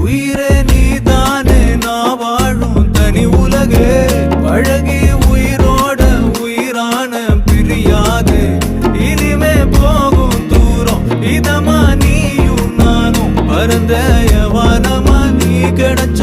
உயிரே நீதானே நான் வாழும் தனி உலகே பழகி உயிரோட உயிரான பிரியாது இனிமே போகும் தூரம் இதமா நீயும் நானும் பரந்த யவானமா நீ கிடைச்ச